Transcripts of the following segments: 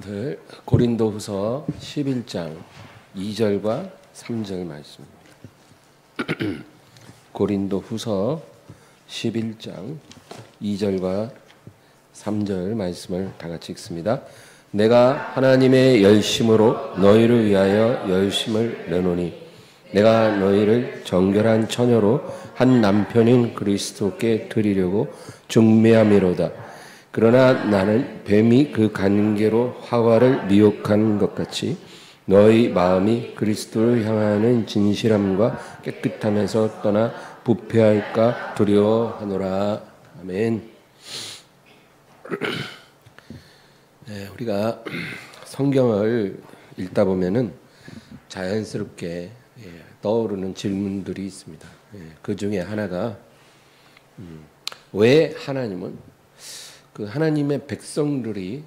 오늘 고린도후서 11장 2절과 3절 말씀입니다. 고린도후서 11장 2절과 3절 말씀을 다 같이 읽습니다. 내가 하나님의 열심으로 너희를 위하여 열심을 내노니 내가 너희를 정결한 처녀로 한 남편인 그리스도께 드리려고 중매함이로다. 그러나 나는 뱀이 그 관계로 하와를 미혹한 것 같이 너희 마음이 그리스도를 향하는 진실함과 깨끗함에서 떠나 부패할까 두려워하노라. 아멘. 네, 우리가 성경을 읽다 보면은 자연스럽게 떠오르는 질문들이 있습니다. 그 중에 하나가 왜 하나님은 그 하나님의 백성들이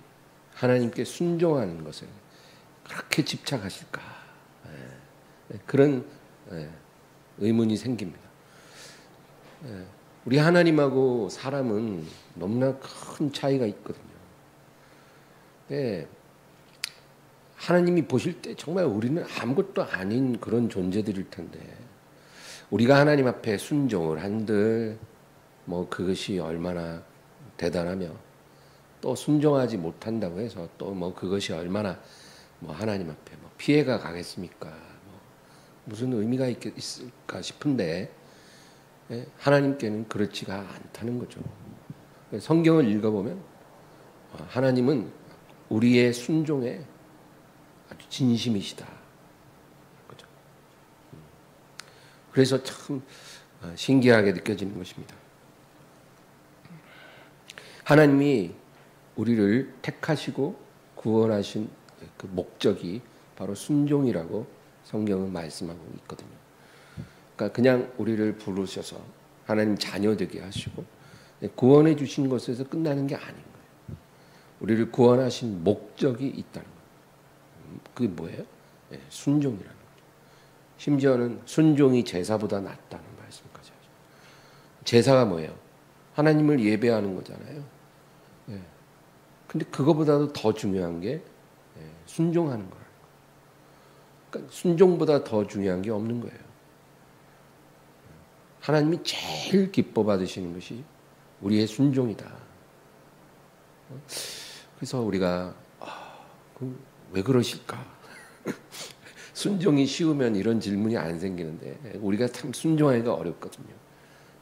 하나님께 순종하는 것을 그렇게 집착하실까? 그런 의문이 생깁니다. 우리 하나님하고 사람은 너무나 큰 차이가 있거든요. 하나님이 보실 때 정말 우리는 아무것도 아닌 그런 존재들일 텐데 우리가 하나님 앞에 순종을 한들 뭐 그것이 얼마나 대단하며 또 순종하지 못한다고 해서 또 뭐 그것이 얼마나 뭐 하나님 앞에 뭐 피해가 가겠습니까? 뭐 무슨 의미가 있을까 싶은데 하나님께는 그렇지가 않다는 거죠. 성경을 읽어보면 하나님은 우리의 순종에 아주 진심이시다. 그죠? 그래서 참 신기하게 느껴지는 것입니다. 하나님이 우리를 택하시고 구원하신 그 목적이 바로 순종이라고 성경은 말씀하고 있거든요. 그러니까 그냥 우리를 부르셔서 하나님 자녀 되게 하시고 구원해 주신 것에서 끝나는 게 아닌 거예요. 우리를 구원하신 목적이 있다는 거예요. 그게 뭐예요? 순종이라는 거죠. 심지어는 순종이 제사보다 낫다는 말씀까지 하죠. 제사가 뭐예요? 하나님을 예배하는 거잖아요. 근데 그거보다도 더 중요한 게 순종하는 거라는 거예요. 그러니까 순종보다 더 중요한 게 없는 거예요. 하나님이 제일 기뻐 받으시는 것이 우리의 순종이다. 그래서 우리가 왜 그러실까? 순종이 쉬우면 이런 질문이 안 생기는데 우리가 참 순종하기가 어렵거든요.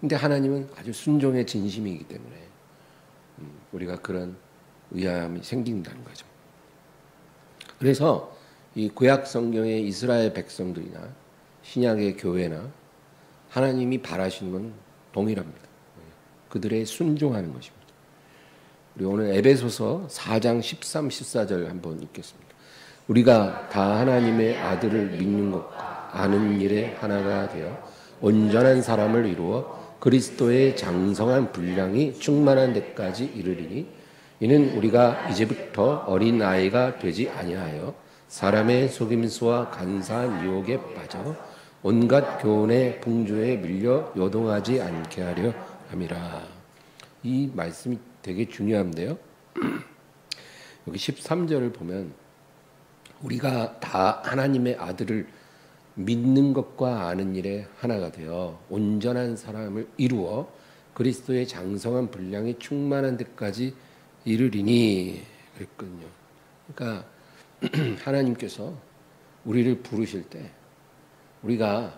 근데 하나님은 아주 순종의 진심이기 때문에 우리가 그런 의아함이 생긴다는 거죠. 그래서 이 구약 성경의 이스라엘 백성들이나 신약의 교회나 하나님이 바라시는 건 동일합니다. 그들의 순종하는 것입니다. 우리 오늘 에베소서 4장 13, 14절 한번 읽겠습니다. 우리가 다 하나님의 아들을 믿는 것과 아는 일에 하나가 되어 온전한 사람을 이루어 그리스도의 장성한 분량이 충만한 데까지 이르리니 이는 우리가 이제부터 어린 아이가 되지 아니하여 사람의 속임수와 간사한 유혹에 빠져 온갖 교훈의 풍조에 밀려 요동하지 않게 하려 함이라. 이 말씀이 되게 중요한데요. 여기 13절을 보면 우리가 다 하나님의 아들을 믿는 것과 아는 일에 하나가 되어 온전한 사람을 이루어 그리스도의 장성한 분량이 충만한 데까지 이르리니 그랬거든요. 그러니까 하나님께서 우리를 부르실 때 우리가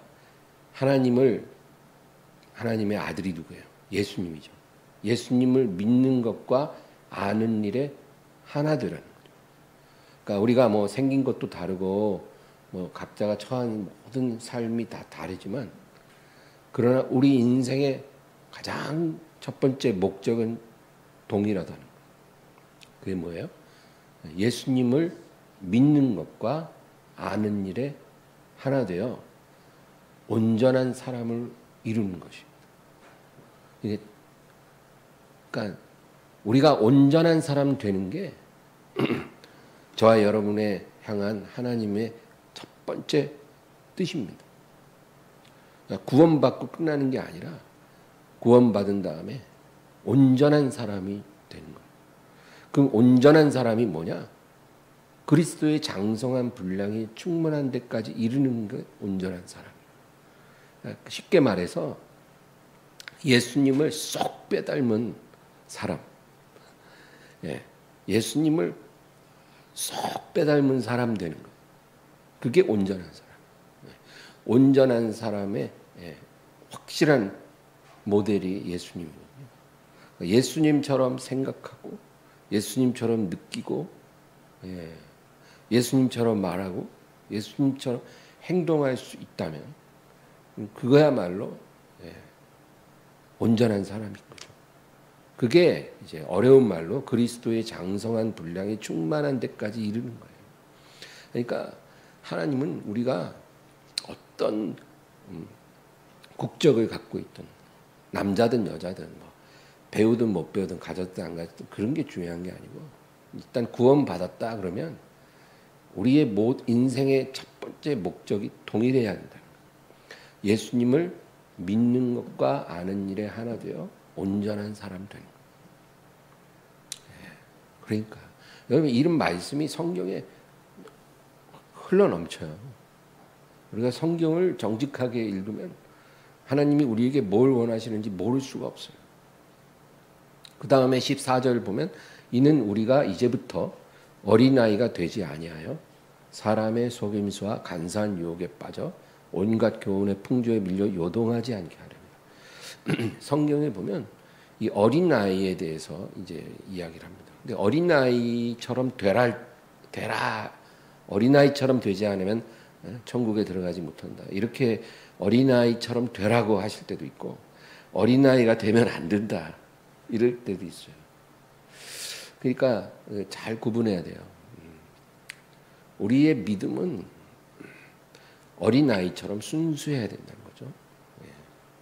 하나님의 아들이 누구예요? 예수님이죠. 예수님을 믿는 것과 아는 일에 하나 되라는 거죠. 그러니까 우리가 뭐 생긴 것도 다르고 뭐 각자가 처한 모든 삶이 다 다르지만 그러나 우리 인생의 가장 첫 번째 목적은 동일하다는 거예요. 그게 뭐예요? 예수님을 믿는 것과 아는 일에 하나 되어 온전한 사람을 이루는 것입니다. 그러니까 우리가 온전한 사람 되는 게 저와 여러분의 향한 하나님의 첫 번째 뜻입니다. 그러니까 구원받고 끝나는 게 아니라 구원받은 다음에 온전한 사람이 되는 거예요. 그럼 온전한 사람이 뭐냐? 그리스도의 장성한 분량이 충만한 데까지 이르는 게 온전한 사람. 쉽게 말해서 예수님을 쏙 빼닮은 사람. 예수님을 쏙 빼닮은 사람 되는 거. 그게 온전한 사람. 온전한 사람의 확실한 모델이 예수님이거든요. 예수님처럼 생각하고 예수님처럼 느끼고 예수님처럼 말하고 예수님처럼 행동할 수 있다면 그거야말로 온전한 사람인 거죠. 그게 이제 어려운 말로 그리스도의 장성한 분량이 충만한 데까지 이르는 거예요. 그러니까 하나님은 우리가 어떤 국적을 갖고 있든 남자든 여자든 뭐 배우든 못 배우든 가졌든 안 가졌든 그런 게 중요한 게 아니고 일단 구원받았다 그러면 우리의 인생의 첫 번째 목적이 동일해야 된다는 거예요. 예수님을 믿는 것과 아는 일에 하나 되어 온전한 사람 되는 거예요. 그러니까 여러분 이런 말씀이 성경에 흘러넘쳐요. 우리가 성경을 정직하게 읽으면 하나님이 우리에게 뭘 원하시는지 모를 수가 없어요. 그 다음에 14절 보면 이는 우리가 이제부터 어린아이가 되지 아니하여 사람의 속임수와 간사한 유혹에 빠져 온갖 교훈의 풍조에 밀려 요동하지 않게 하렵니다. 성경에 보면 이 어린아이에 대해서 이제 이야기를 합니다. 근데 어린아이처럼 되라 어린아이처럼 되지 않으면 천국에 들어가지 못한다. 이렇게 어린아이처럼 되라고 하실 때도 있고 어린아이가 되면 안 된다. 이럴 때도 있어요. 그러니까 잘 구분해야 돼요. 우리의 믿음은 어린아이처럼 순수해야 된다는 거죠.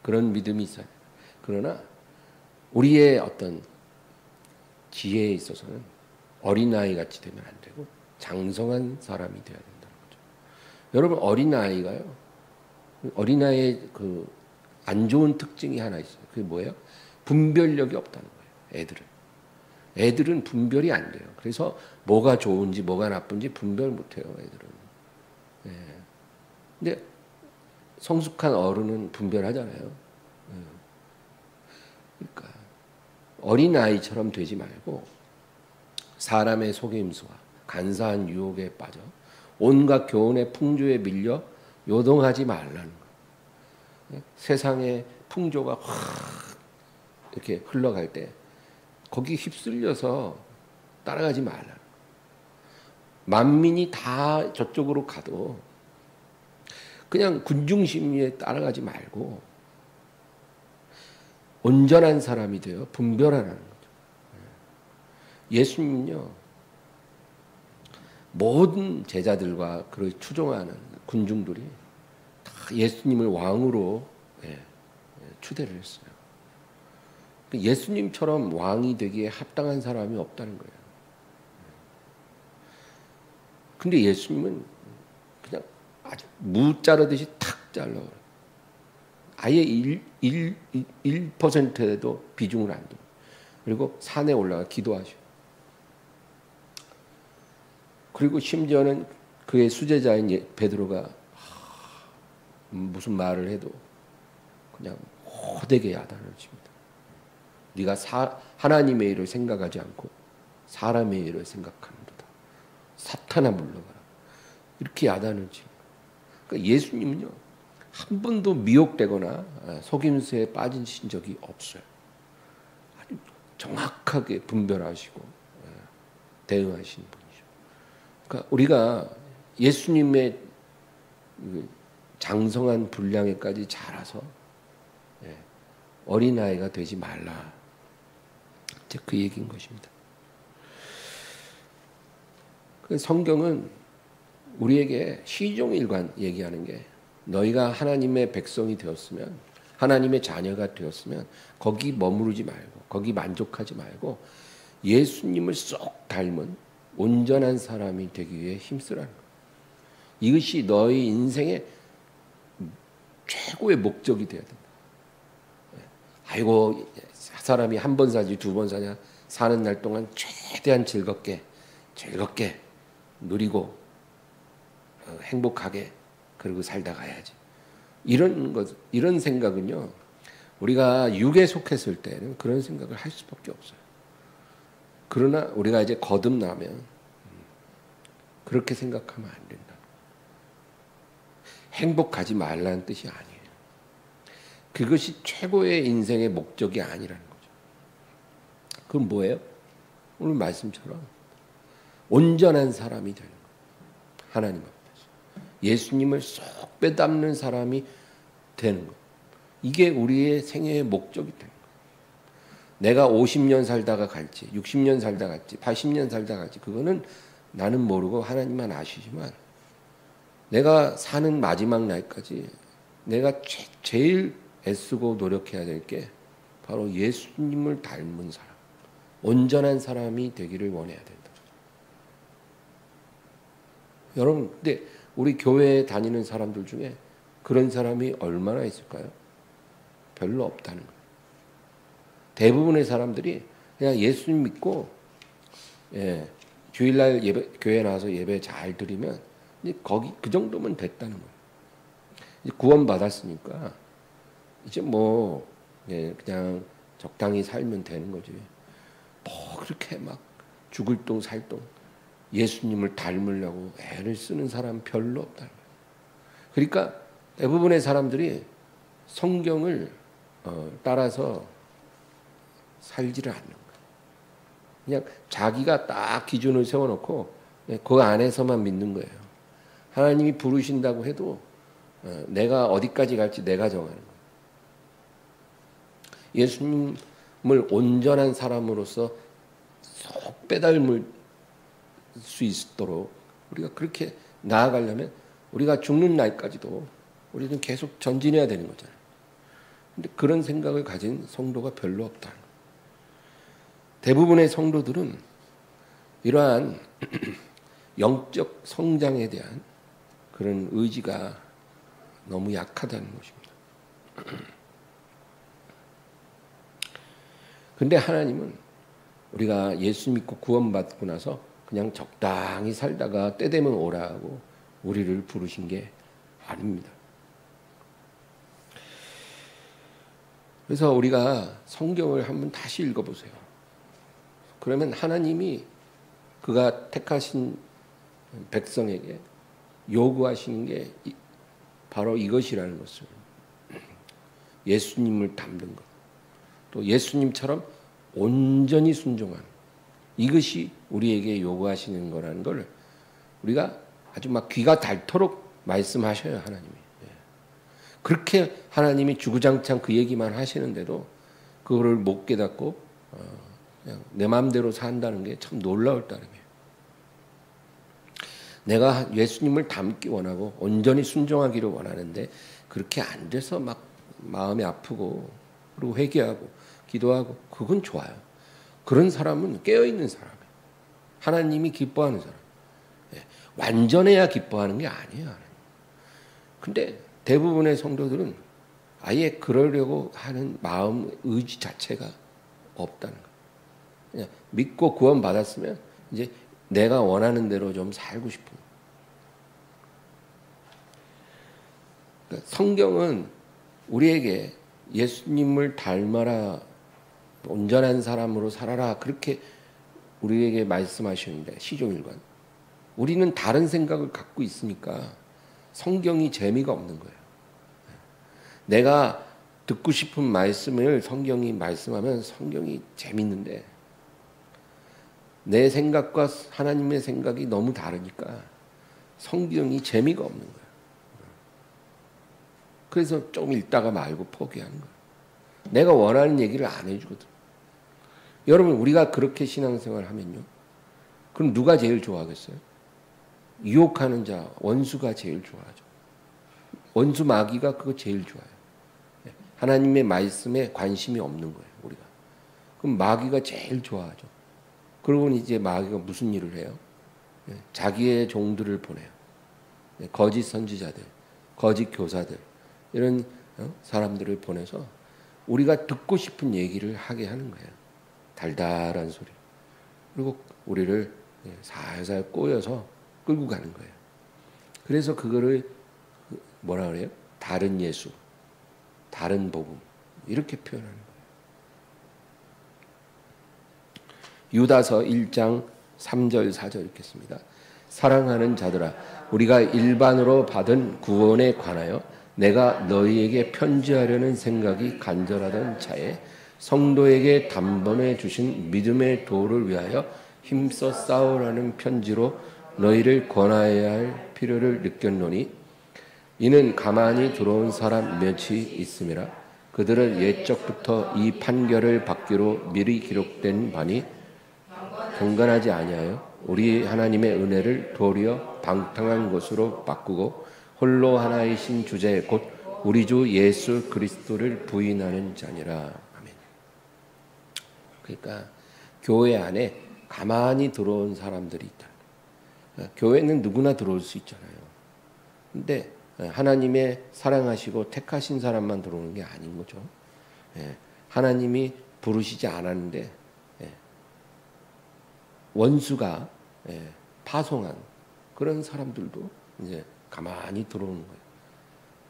그런 믿음이 있어요. 그러나 우리의 어떤 지혜에 있어서는 어린아이 같이 되면 안 되고 장성한 사람이 되어야 된다는 거죠. 여러분 어린아이가요. 어린아이의 그 안 좋은 특징이 하나 있어요. 그게 뭐예요? 분별력이 없다는 거예요. 애들은 분별이 안 돼요. 그래서 뭐가 좋은지 뭐가 나쁜지 분별 못 해요. 애들은. 근데 성숙한 어른은 분별하잖아요. 그러니까 어린아이처럼 되지 말고 사람의 속임수와 간사한 유혹에 빠져 온갖 교훈의 풍조에 밀려 요동하지 말라는 거예요. 세상의 풍조가 확 이렇게 흘러갈 때 거기 휩쓸려서 따라가지 말라는 거예요. 만민이 다 저쪽으로 가도 그냥 군중심리에 따라가지 말고 온전한 사람이 되어 분별하라는 거죠. 예수님은요 모든 제자들과 그를 추종하는 군중들이 다 예수님을 왕으로 추대를 했어요. 예수님처럼 왕이 되기에 합당한 사람이 없다는 거예요. 근데 예수님은 그냥 아주 무 자르듯이 탁 잘라버려요. 아예 1%에도 비중을 안 둬요. 그리고 산에 올라가 기도하셔. 그리고 심지어는 그의 수제자인 베드로가 무슨 말을 해도 그냥 호되게 야단을 칩니다. 네가 하나님의 일을 생각하지 않고 사람의 일을 생각하는도다. 사탄아 물러가라. 이렇게 야단을 칩니다. 그러니까 예수님은요 한 번도 미혹되거나 속임수에 빠지신 적이 없어요. 아주 정확하게 분별하시고 대응하시는 분이죠. 그러니까 우리가 예수님의 장성한 분량에까지 자라서 어린아이가 되지 말라. 이제 그 얘기인 것입니다. 성경은 우리에게 시종일관 얘기하는 게 너희가 하나님의 백성이 되었으면 하나님의 자녀가 되었으면 거기 머무르지 말고 거기 만족하지 말고 예수님을 쏙 닮은 온전한 사람이 되기 위해 힘쓰라는 거예요. 이것이 너희 인생의 최고의 목적이 되어야 된다. 아이고 사람이 한 번 사지 두 번 사냐 사는 날 동안 최대한 즐겁게 누리고 행복하게 그러고 살다 가야지. 이런 생각은요. 우리가 육에 속했을 때는 그런 생각을 할 수밖에 없어요. 그러나 우리가 이제 거듭나면 그렇게 생각하면 안 된다. 행복하지 말라는 뜻이 아니에요. 그것이 최고의 인생의 목적이 아니라는 거죠. 그건 뭐예요? 오늘 말씀처럼 온전한 사람이 되는 거예요. 하나님 앞에서. 예수님을 쏙 빼닮는 사람이 되는 거예요. 이게 우리의 생애의 목적이 되는 거예요. 내가 50년 살다가 갈지 60년 살다 갈지 80년 살다 갈지 그거는 나는 모르고 하나님만 아시지만 내가 사는 마지막 날까지 내가 제일 애쓰고 노력해야 될 게 바로 예수님을 닮은 사람, 온전한 사람이 되기를 원해야 된다. 여러분, 근데 우리 교회에 다니는 사람들 중에 그런 사람이 얼마나 있을까요? 별로 없다는 거예요. 대부분의 사람들이 그냥 예수님 믿고 주일날 교회 나와서 예배 잘 드리면 이제 거기 그 정도면 됐다는 거예요. 이제 구원 받았으니까 이제 뭐 그냥 적당히 살면 되는 거지. 뭐 그렇게 막 죽을 똥 살 똥 예수님을 닮으려고 애를 쓰는 사람 별로 없다는 거예요. 그러니까 대부분의 사람들이 성경을 따라서 살지를 않는 거예요. 그냥 자기가 딱 기준을 세워놓고 그 안에서만 믿는 거예요. 하나님이 부르신다고 해도 내가 어디까지 갈지 내가 정하는 거예요. 예수님을 온전한 사람으로서 쏙 빼닮을 수 있도록 우리가 그렇게 나아가려면 우리가 죽는 날까지도 우리는 계속 전진해야 되는 거잖아요. 근데 그런 생각을 가진 성도가 별로 없다. 대부분의 성도들은 이러한 영적 성장에 대한 그런 의지가 너무 약하다는 것입니다. 근데 하나님은 우리가 예수 믿고 구원받고 나서 그냥 적당히 살다가 때 되면 오라고 우리를 부르신 게 아닙니다. 그래서 우리가 성경을 한번 다시 읽어보세요. 그러면 하나님이 그가 택하신 백성에게 요구하시는 게 바로 이것이라는 것을 예수님을 닮는 것. 또 예수님처럼 온전히 순종하는 이것이 우리에게 요구하시는 거라는 걸 우리가 아주 막 귀가 닳도록 말씀하셔요. 하나님이. 그렇게 하나님이 주구장창 그 얘기만 하시는데도 그거를 못 깨닫고 그냥 내 마음대로 산다는 게 참 놀라울 따름이에요. 내가 예수님을 닮기 원하고 온전히 순종하기를 원하는데 그렇게 안 돼서 막 마음이 아프고 그리고 회개하고 기도하고 그건 좋아요. 그런 사람은 깨어있는 사람이에요. 하나님이 기뻐하는 사람. 완전해야 기뻐하는 게 아니에요. 근데 대부분의 성도들은 아예 그러려고 하는 마음 의지 자체가 없다는 거예요. 그냥 믿고 구원 받았으면 이제 내가 원하는 대로 좀 살고 싶은 거예요. 그러니까 성경은 우리에게 예수님을 닮아라, 온전한 사람으로 살아라 그렇게 우리에게 말씀하셨는데 시종일관 우리는 다른 생각을 갖고 있으니까 성경이 재미가 없는 거예요. 내가 듣고 싶은 말씀을 성경이 말씀하면 성경이 재밌는데 내 생각과 하나님의 생각이 너무 다르니까 성경이 재미가 없는 거예요. 그래서 좀 읽다가 말고 포기하는 거예요. 내가 원하는 얘기를 안 해주거든. 여러분 우리가 그렇게 신앙생활을 하면요. 그럼 누가 제일 좋아하겠어요? 유혹하는 자, 원수가 제일 좋아하죠. 원수 마귀가 그거 제일 좋아해요. 하나님의 말씀에 관심이 없는 거예요. 우리가. 그럼 마귀가 제일 좋아하죠. 그러고 이제 마귀가 무슨 일을 해요? 자기의 종들을 보내요. 거짓 선지자들, 거짓 교사들 이런 사람들을 보내서 우리가 듣고 싶은 얘기를 하게 하는 거예요. 달달한 소리. 그리고 우리를 살살 꼬여서 끌고 가는 거예요. 그래서 그거를 뭐라 그래요? 다른 예수, 다른 복음 이렇게 표현하는 거예요. 유다서 1장 3절 4절 읽겠습니다. 사랑하는 자들아, 우리가 일반으로 받은 구원에 관하여 내가 너희에게 편지하려는 생각이 간절하던 차에 성도에게 단번에 주신 믿음의 도를 위하여 힘써 싸우라는 편지로 너희를 권하여야 할 필요를 느꼈노니 이는 가만히 들어온 사람 몇이 있음이라. 그들은 옛적부터 이 판결을 받기로 미리 기록된 바니 경건하지 아니하여 우리 하나님의 은혜를 도리어 방탕한 것으로 바꾸고 홀로 하나이신 주제 곧 우리 주 예수 그리스도를 부인하는 자니라. 아멘. 그러니까 교회 안에 가만히 들어온 사람들이 있다. 교회는 누구나 들어올 수 있잖아요. 근데 하나님의 사랑하시고 택하신 사람만 들어오는 게 아닌 거죠. 하나님이 부르시지 않았는데 원수가 파송한 그런 사람들도 이제 가만히 들어오는 거예요.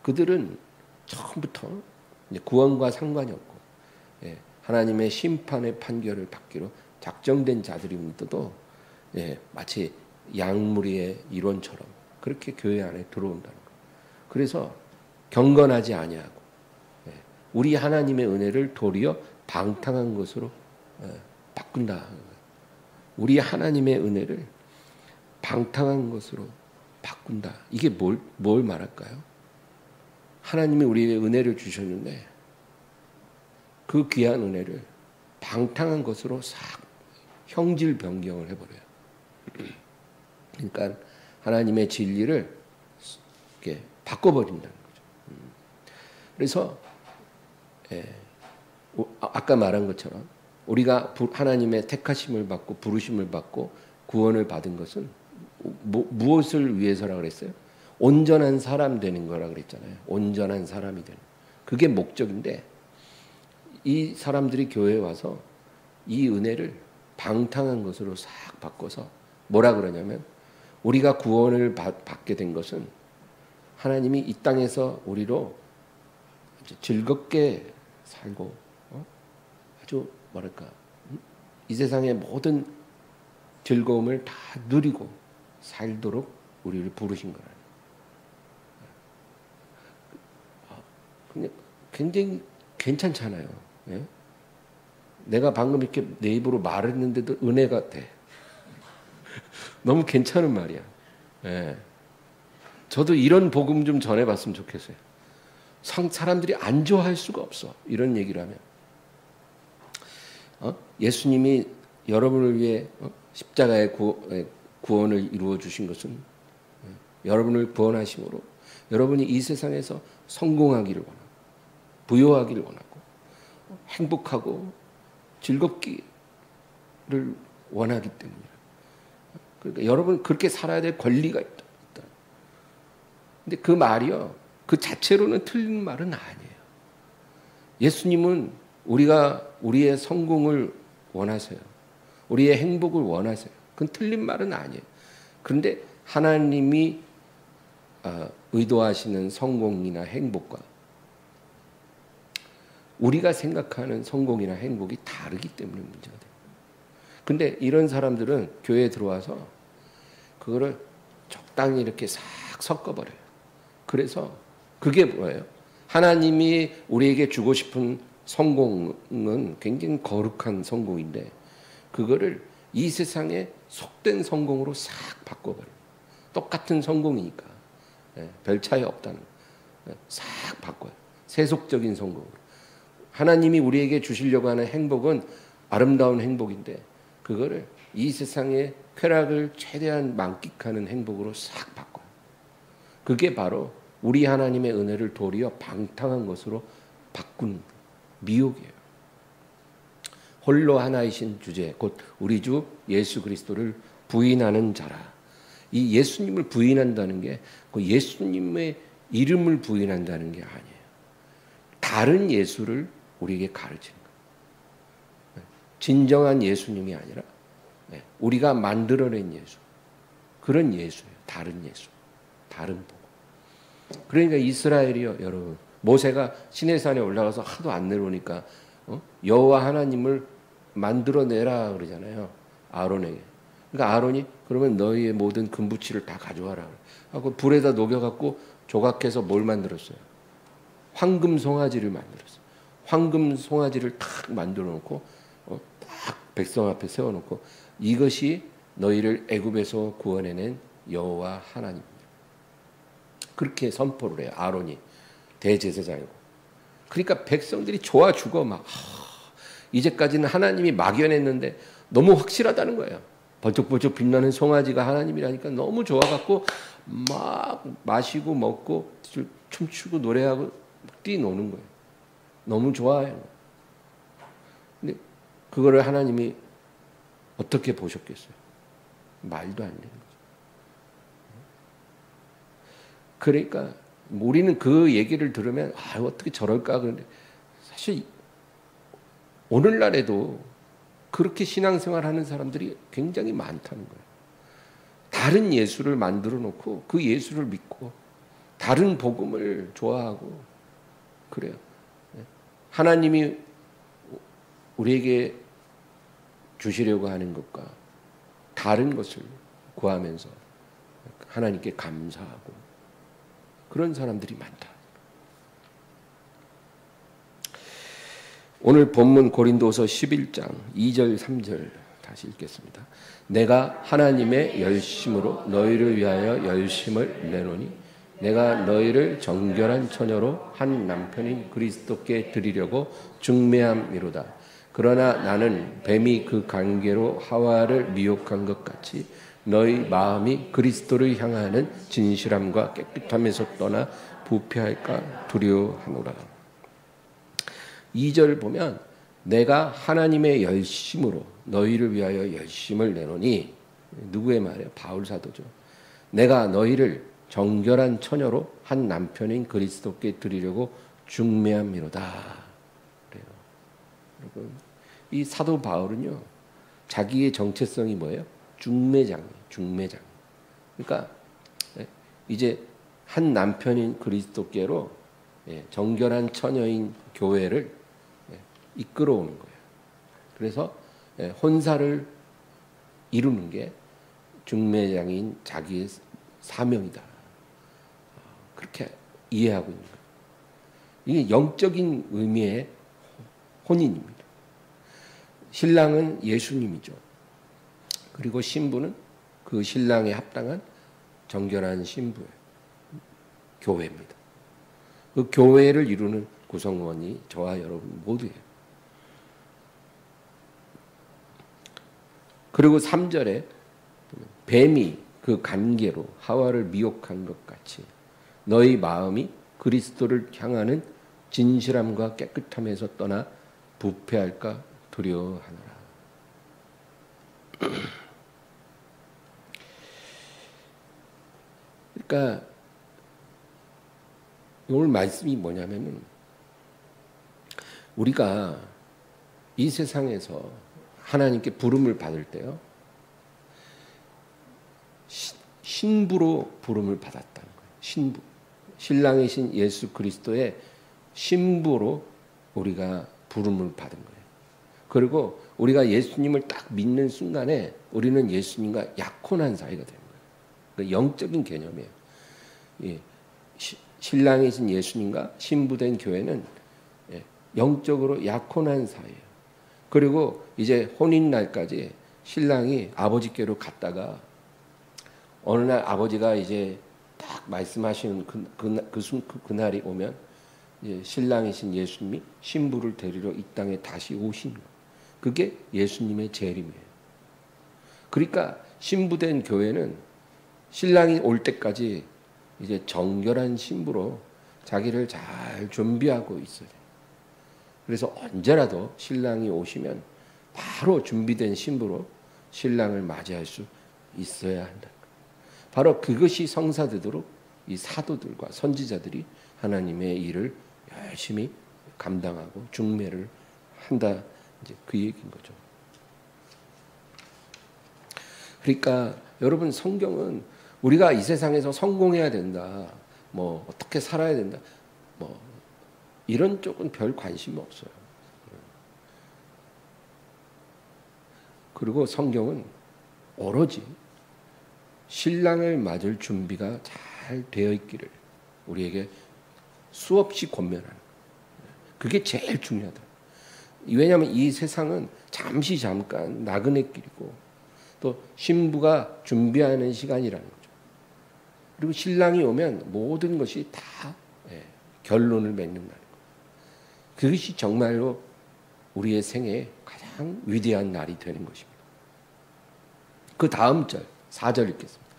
그들은 처음부터 이제 구원과 상관이 없고 하나님의 심판의 판결을 받기로 작정된 자들임에도 마치 양무리의 일원처럼 그렇게 교회 안에 들어온다는 거예요. 그래서 경건하지 아니하고 우리 하나님의 은혜를 도리어 방탕한 것으로 바꾼다. 우리 하나님의 은혜를 방탕한 것으로 바꾼다. 이게 뭘 말할까요? 하나님이 우리에게 은혜를 주셨는데 그 귀한 은혜를 방탕한 것으로 싹 형질 변경을 해버려요. 그러니까 하나님의 진리를 이렇게 바꿔버린다는 거죠. 그래서 아까 말한 것처럼 우리가 하나님의 택하심을 받고 부르심을 받고 구원을 받은 것은 무엇을 위해서라 그랬어요? 온전한 사람 되는 거라 그랬잖아요. 온전한 사람이 되는. 그게 목적인데 이 사람들이 교회에 와서 이 은혜를 방탕한 것으로 싹 바꿔서 뭐라 그러냐면 우리가 구원을 받게 된 것은 하나님이 이 땅에서 우리로 즐겁게 살고 아주 뭐랄까 이 세상의 모든 즐거움을 다 누리고 살도록 우리를 부르신 거라는. 굉장히 괜찮잖아요. 예? 내가 방금 이렇게 내 입으로 말했는데도 은혜가 돼. 너무 괜찮은 말이야. 예. 저도 이런 복음 좀 전해봤으면 좋겠어요. 사람들이 안 좋아할 수가 없어. 이런 얘기를 하면. 예수님이 여러분을 위해 십자가의 구원을 이루어 주신 것은 여러분을 구원하심으로 여러분이 이 세상에서 성공하기를 원하고 부요하기를 원하고 행복하고 즐겁기를 원하기 때문이에요. 그러니까 여러분 그렇게 살아야 될 권리가 있다. 근데 그 말이요, 그 자체로는 틀린 말은 아니에요. 예수님은 우리의 성공을 원하세요. 우리의 행복을 원하세요. 그건 틀린 말은 아니에요. 그런데 하나님이 의도하시는 성공이나 행복과 우리가 생각하는 성공이나 행복이 다르기 때문에 문제가 돼요. 근데 이런 사람들은 교회에 들어와서 그거를 적당히 이렇게 싹 섞어버려요. 그래서 그게 뭐예요? 하나님이 우리에게 주고 싶은 성공은 굉장히 거룩한 성공인데 그거를 이 세상에 속된 성공으로 싹 바꿔버려요. 똑같은 성공이니까 별 차이 없다는 싹 바꿔요. 세속적인 성공으로. 하나님이 우리에게 주시려고 하는 행복은 아름다운 행복인데 그거를 이 세상의 쾌락을 최대한 만끽하는 행복으로 싹 바꿔요. 그게 바로 우리 하나님의 은혜를 도리어 방탕한 것으로 바꾼 미혹이에요. 홀로 하나이신 주제 곧 우리 주 예수 그리스도를 부인하는 자라. 이 예수님을 부인한다는 게 그 예수님의 이름을 부인한다는 게 아니에요. 다른 예수를 우리에게 가르치는 거예요. 진정한 예수님이 아니라 우리가 만들어낸 예수. 그런 예수예요. 다른 예수, 다른 복음. 그러니까 이스라엘이요, 여러분. 모세가 시내산에 올라가서 하도 안 내려오니까 여호와 하나님을 만들어내라 그러잖아요. 아론에게. 그러니까 아론이 그러면 너희의 모든 금부치를 다 가져와라 하고 불에다 녹여갖고 조각해서 뭘 만들었어요? 황금 송아지를 만들었어요. 황금 송아지를 탁 만들어 놓고 딱 백성 앞에 세워놓고 이것이 너희를 애굽에서 구원해낸 여호와 하나님입니다. 그렇게 선포를 해요. 아론이 대제사장이고. 그러니까 백성들이 좋아 죽어 막 이제까지는 하나님이 막연했는데 너무 확실하다는 거예요. 번쩍번쩍 빛나는 송아지가 하나님이라니까 너무 좋아갖고 막 마시고 먹고 춤추고 노래하고 뛰노는 거예요. 너무 좋아해요. 근데 그거를 하나님이 어떻게 보셨겠어요? 말도 안 되는 거죠. 그러니까 우리는 그 얘기를 들으면 어떻게 저럴까 그런데 사실 오늘날에도 그렇게 신앙생활하는 사람들이 굉장히 많다는 거예요. 다른 예수를 만들어 놓고 그 예수를 믿고 다른 복음을 좋아하고 그래요. 하나님이 우리에게 주시려고 하는 것과 다른 것을 구하면서 하나님께 감사하고 그런 사람들이 많다. 오늘 본문 고린도서 11장 2절 3절 다시 읽겠습니다. 내가 하나님의 열심으로 너희를 위하여 열심을 내노니 내가 너희를 정결한 처녀로 한 남편인 그리스도께 드리려고 중매함이로다. 그러나 나는 뱀이 그 관계로 하와를 미혹한 것 같이 너희 마음이 그리스도를 향하는 진실함과 깨끗함에서 떠나 부패할까 두려워하노라. 2절 보면 내가 하나님의 열심으로 너희를 위하여 열심을 내노니 누구의 말이에요? 바울 사도죠. 내가 너희를 정결한 처녀로 한 남편인 그리스도께 드리려고 중매함이로다. 그래요. 여러분, 이 사도 바울은요, 자기의 정체성이 뭐예요? 중매장이에요. 중매장. 그러니까 이제 한 남편인 그리스도께로 정결한 처녀인 교회를 이끌어오는 거예요. 그래서 혼사를 이루는 게 중매장인 자기의 사명이다. 그렇게 이해하고 있는 거예요. 이게 영적인 의미의 혼인입니다. 신랑은 예수님이죠. 그리고 신부는 그 신랑에 합당한 정결한 신부예요. 교회입니다. 그 교회를 이루는 구성원이 저와 여러분 모두예요. 그리고 3절에 뱀이 그 관계로 하와를 미혹한 것 같이 너희 마음이 그리스도를 향하는 진실함과 깨끗함에서 떠나 부패할까 두려워하노라. 그러니까 오늘 말씀이 뭐냐면은 우리가 이 세상에서 하나님께 부름을 받을 때요, 신부로 부름을 받았다는 거예요. 신부. 신랑이신 예수 그리스도의 신부로 우리가 부름을 받은 거예요. 그리고 우리가 예수님을 딱 믿는 순간에 우리는 예수님과 약혼한 사이가 되는 거예요. 그 영적인 개념이에요. 예. 신랑이신 예수님과 신부된 교회는 영적으로 약혼한 사이예요. 그리고 이제 혼인 날까지 신랑이 아버지께로 갔다가 어느 날 아버지가 이제 딱 말씀하시는 그날이 오면 이제 신랑이신 예수님이 신부를 데리러 이 땅에 다시 오신 거예요. 그게 예수님의 재림이에요. 그러니까 신부된 교회는 신랑이 올 때까지 이제 정결한 신부로 자기를 잘 준비하고 있어요. 그래서 언제라도 신랑이 오시면 바로 준비된 신부로 신랑을 맞이할 수 있어야 한다. 바로 그것이 성사되도록 이 사도들과 선지자들이 하나님의 일을 열심히 감당하고 중매를 한다. 이제 그 얘기인 거죠. 그러니까 여러분 성경은 우리가 이 세상에서 성공해야 된다, 뭐 어떻게 살아야 된다, 뭐 이런 쪽은 별 관심 없어요. 그리고 성경은 오로지 신랑을 맞을 준비가 잘 되어 있기를 우리에게 수없이 권면하는 거예요. 그게 제일 중요하다. 왜냐하면 이 세상은 잠깐 나그네 길이고 또 신부가 준비하는 시간이라는 거죠. 그리고 신랑이 오면 모든 것이 다 결론을 맺는 날인 거예요. 그것이 정말로 우리의 생애의 가장 위대한 날이 되는 것입니다. 그 다음 절 4절 읽겠습니다.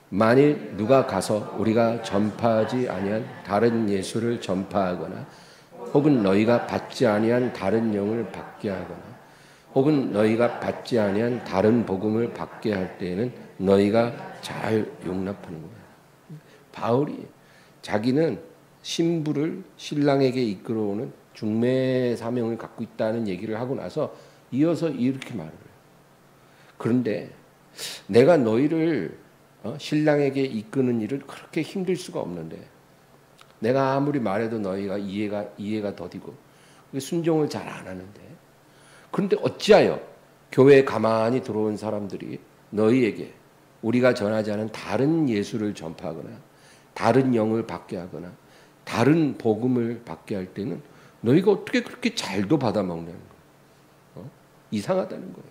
만일 누가 가서 우리가 전파하지 아니한 다른 예수를 전파하거나 혹은 너희가 받지 아니한 다른 영을 받게 하거나 혹은 너희가 받지 아니한 다른 복음을 받게 할 때에는 너희가 잘 용납하는 거야. 바울이 자기는 신부를 신랑에게 이끌어오는 중매 사명을 갖고 있다는 얘기를 하고 나서 이어서 이렇게 말을 해요. 그런데 내가 너희를 신랑에게 이끄는 일을 그렇게 힘들 수가 없는데 내가 아무리 말해도 너희가 이해가 더디고 순종을 잘 안 하는데 그런데 어찌하여 교회에 가만히 들어온 사람들이 너희에게 우리가 전하지 않은 다른 예수를 전파하거나 다른 영을 받게 하거나 다른 복음을 받게 할 때는 너희가 어떻게 그렇게 잘도 받아먹냐는 거예요. 이상하다는 거예요.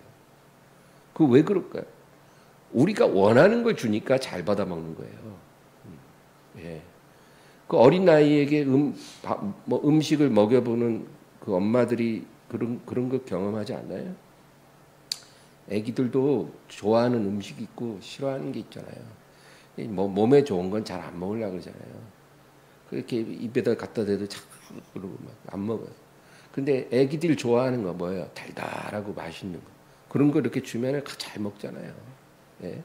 그 왜 그럴까요? 우리가 원하는 걸 주니까 잘 받아먹는 거예요. 예. 그 어린 나이에게 음식을 먹여보는 그 엄마들이 그런 거 경험하지 않나요? 애기들도 좋아하는 음식 있고 싫어하는 게 있잖아요. 뭐 몸에 좋은 건 잘 안 먹으려고 그러잖아요. 그렇게 입에다 갖다 대도 자꾸 그러고 막 안 먹어요. 근데 애기들 좋아하는 거 뭐예요? 달달하고 맛있는 거. 그런 거 이렇게 주면 잘 먹잖아요. 예?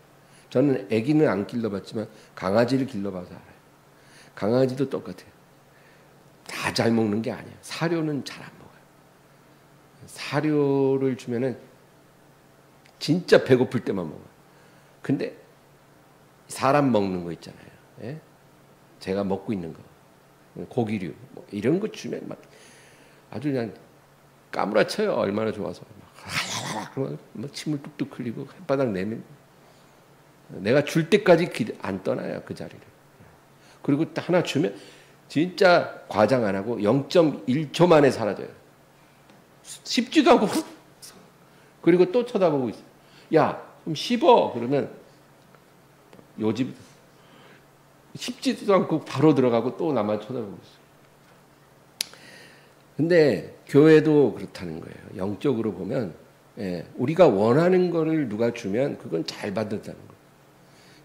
저는 애기는 안 길러봤지만 강아지를 길러봐서 알아요. 강아지도 똑같아요. 다 잘 먹는 게 아니에요. 사료는 잘 안 먹어요. 사료를 주면은 진짜 배고플 때만 먹어요. 근데 사람 먹는 거 있잖아요. 예? 제가 먹고 있는 거, 고기류 뭐 이런 거 주면 막 아주 그냥 까무라쳐요. 얼마나 좋아서 막 침을 뚝뚝 흘리고 혓바닥 내면 내가 줄 때까지 안 떠나요 그 자리를. 그리고 하나 주면 진짜 과장 안 하고 0.1초 만에 사라져요. 씹지도 않고 훅. 그리고 또 쳐다보고 있어요. 야, 좀 씹어. 그러면 요집 씹지도 않고 바로 들어가고 또 나만 쳐다보고 있어요. 근데 교회도 그렇다는 거예요. 영적으로 보면 우리가 원하는 거를 누가 주면 그건 잘 받는다는 거예요.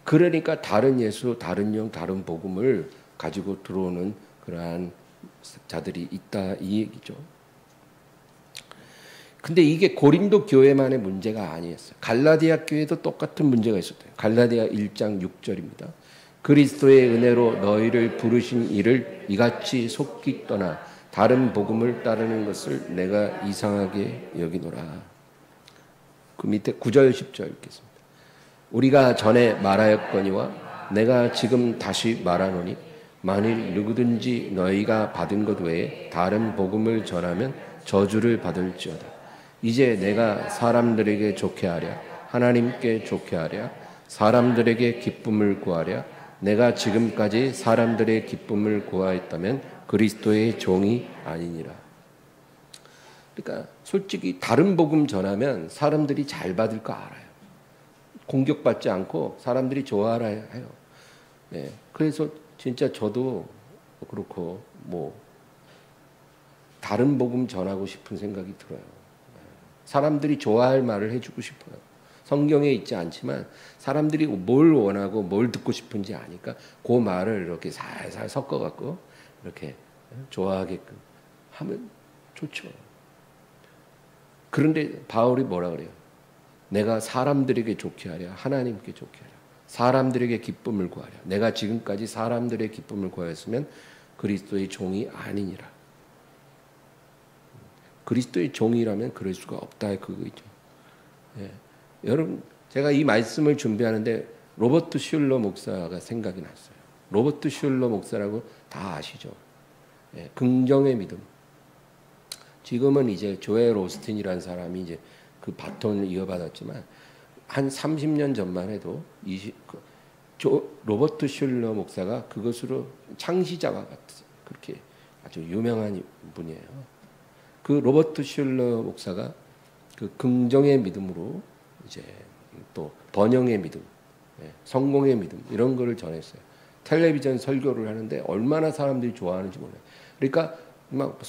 그러니까 다른 예수, 다른 영, 다른 복음을 가지고 들어오는 그러한 자들이 있다 이 얘기죠. 근데 이게 고린도 교회만의 문제가 아니었어요. 갈라디아 교회도 똑같은 문제가 있었대요. 갈라디아 1장 6절입니다. 그리스도의 은혜로 너희를 부르신 이를 이같이 속기 떠나 다른 복음을 따르는 것을 내가 이상하게 여기노라. 그 밑에 9절 10절 읽겠습니다. 우리가 전에 말하였거니와 내가 지금 다시 말하노니 만일 누구든지 너희가 받은 것 외에 다른 복음을 전하면 저주를 받을지어다. 이제 내가 사람들에게 좋게 하랴 하나님께 좋게 하랴 사람들에게 기쁨을 구하랴 내가 지금까지 사람들의 기쁨을 구하였다면 그리스도의 종이 아니니라. 그러니까 솔직히 다른 복음 전하면 사람들이 잘 받을 거 알아요. 공격받지 않고 사람들이 좋아하라 해요. 네. 그래서 진짜 저도 그렇고 뭐 다른 복음 전하고 싶은 생각이 들어요. 사람들이 좋아할 말을 해주고 싶어요. 성경에 있지 않지만 사람들이 뭘 원하고 뭘 듣고 싶은지 아니까 그 말을 이렇게 살살 섞어갖고 이렇게 좋아하게끔 하면 좋죠. 그런데 바울이 뭐라 그래요? 내가 사람들에게 좋게 하랴 하나님께 좋게 하랴 사람들에게 기쁨을 구하랴 내가 지금까지 사람들의 기쁨을 구하였으면 그리스도의 종이 아니니라. 그리스도의 종이라면 그럴 수가 없다 그거죠. 예. 여러분 제가 이 말씀을 준비하는데 로버트 슐러 목사가 생각이 났어요. 로버트 슐러 목사라고 다 아시죠? 예, 긍정의 믿음. 지금은 이제 조엘 오스틴이라는 사람이 이제 그 바톤을 이어받았지만 한 30년 전만 해도 로버트 슐러 목사가 그것으로 창시자와 같은 그렇게 아주 유명한 분이에요. 그 로버트 슐러 목사가 그 긍정의 믿음으로 이제 또 번영의 믿음, 성공의 믿음 이런 거를 전했어요. 텔레비전 설교를 하는데 얼마나 사람들이 좋아하는지 몰라요. 그러니까 막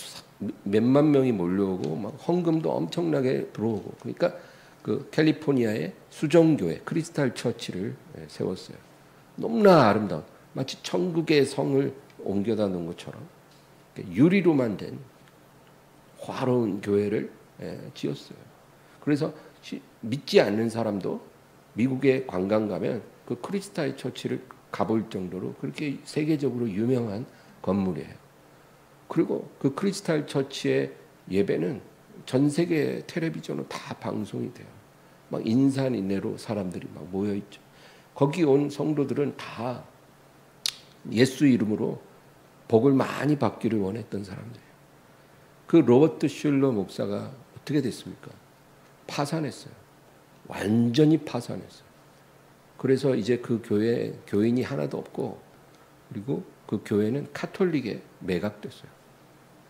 몇만 명이 몰려오고 막 헌금도 엄청나게 들어오고 그러니까 그 캘리포니아의 수정교회 크리스탈 처치를 세웠어요. 너무나 아름다운 마치 천국의 성을 옮겨다 놓은 것처럼 유리로만 된 화려한 교회를 지었어요. 그래서 믿지 않는 사람도 미국에 관광 가면 그 크리스탈 처치를 가볼 정도로 그렇게 세계적으로 유명한 건물이에요. 그리고 그 크리스탈 처치의 예배는 전 세계 텔레비전으로 다 방송이 돼요. 막 인산인해로 사람들이 막 모여 있죠. 거기 온 성도들은 다 예수 이름으로 복을 많이 받기를 원했던 사람들이에요. 그 로버트 슐러 목사가 어떻게 됐습니까? 파산했어요. 완전히 파산했어요. 그래서 이제 그 교회 교인이 하나도 없고 그리고 그 교회는 카톨릭에 매각됐어요.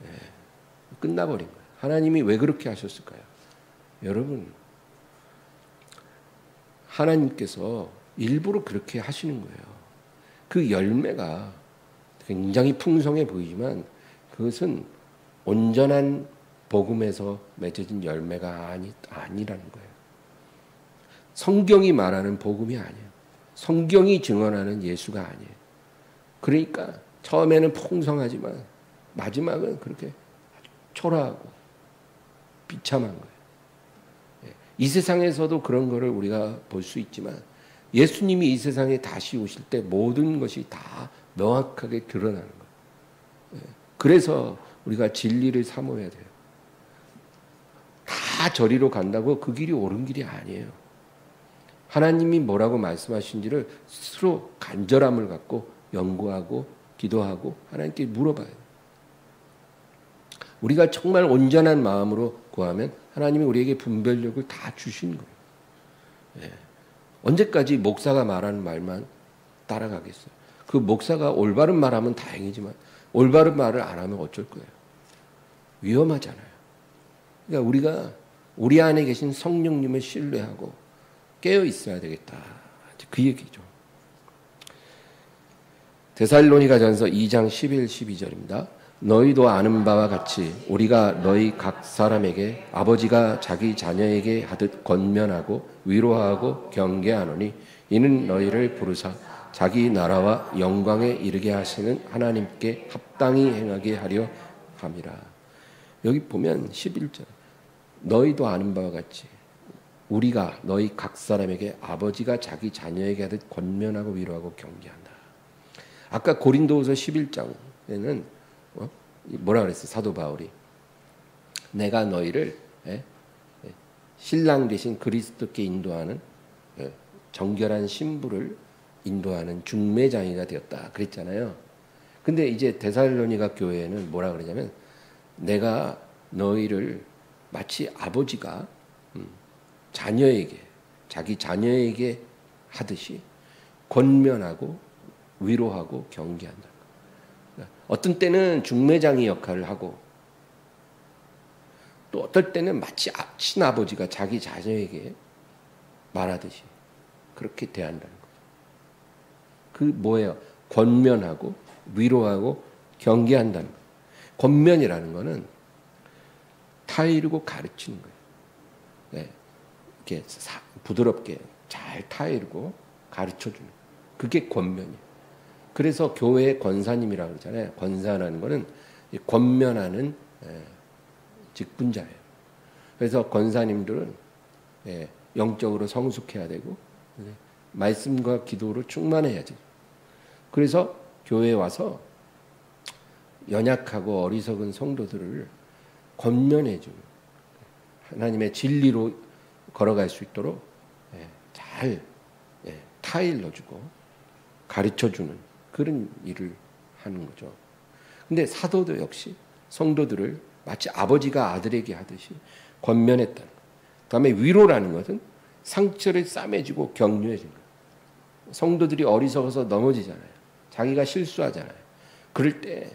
예, 끝나버린 거예요. 하나님이 왜 그렇게 하셨을까요? 여러분, 하나님께서 일부러 그렇게 하시는 거예요. 그 열매가 굉장히 풍성해 보이지만 그것은 온전한 복음에서 맺어진 열매가 아니라는 거예요. 성경이 말하는 복음이 아니에요. 성경이 증언하는 예수가 아니에요. 그러니까 처음에는 풍성하지만 마지막은 그렇게 초라하고 비참한 거예요. 이 세상에서도 그런 거를 우리가 볼 수 있지만 예수님이 이 세상에 다시 오실 때 모든 것이 다 명확하게 드러나는 거예요. 그래서 우리가 진리를 사모해야 돼요. 다 저리로 간다고 그 길이 옳은 길이 아니에요. 하나님이 뭐라고 말씀하신지를 스스로 간절함을 갖고 연구하고 기도하고 하나님께 물어봐야 돼요. 우리가 정말 온전한 마음으로 구하면 하나님이 우리에게 분별력을 다 주신 거예요. 예. 언제까지 목사가 말하는 말만 따라가겠어요? 그 목사가 올바른 말하면 다행이지만 올바른 말을 안 하면 어쩔 거예요? 위험하잖아요. 그러니까 우리가 우리 안에 계신 성령님을 신뢰하고 깨어 있어야 되겠다. 그 얘기죠. 데살로니가전서 2장 11, 12절입니다. 너희도 아는 바와 같이 우리가 너희 각 사람에게 아버지가 자기 자녀에게 하듯 권면하고 위로하고 경계하노니 이는 너희를 부르사 자기 나라와 영광에 이르게 하시는 하나님께 합당히 행하게 하려 함이라. 여기 보면 11절 너희도 아는 바와 같이 우리가 너희 각 사람에게 아버지가 자기 자녀에게 하듯 권면하고 위로하고 경계한다. 아까 고린도후서 11장에는 뭐라 그랬어요? 사도 바울이 내가 너희를 신랑 되신 그리스도께 인도하는 정결한 신부를 인도하는 중매장이가 되었다 그랬잖아요. 근데 이제 데살로니가 교회는 뭐라 그러냐면 내가 너희를 마치 아버지가 자녀에게 자기 자녀에게 하듯이 권면하고 위로하고 경계한다. 어떤 때는 중매장이 역할을 하고 또 어떨 때는 마치 친아버지가 자기 자녀에게 말하듯이 그렇게 대한다는 거죠. 그 뭐예요? 권면하고 위로하고 경계한다는 거예요. 권면이라는 거는 타이르고 가르치는 거예요. 네. 이렇게 부드럽게 잘 타이르고 가르쳐주는 거예요. 그게 권면이에요. 그래서 교회의 권사님이라고 그러잖아요. 권사라는 거는 권면하는 직분자예요. 그래서 권사님들은 영적으로 성숙해야 되고 말씀과 기도로 충만해야죠. 그래서 교회에 와서 연약하고 어리석은 성도들을 권면해 주는 하나님의 진리로 걸어갈 수 있도록 잘 잘 타일러주고 가르쳐주는 그런 일을 하는 거죠. 근데 사도도 역시 성도들을 마치 아버지가 아들에게 하듯이 권면했다는 거예요. 그다음에 위로라는 것은 상처를 싸매주고 격려해주는 거예요. 성도들이 어리석어서 넘어지잖아요. 자기가 실수하잖아요. 그럴 때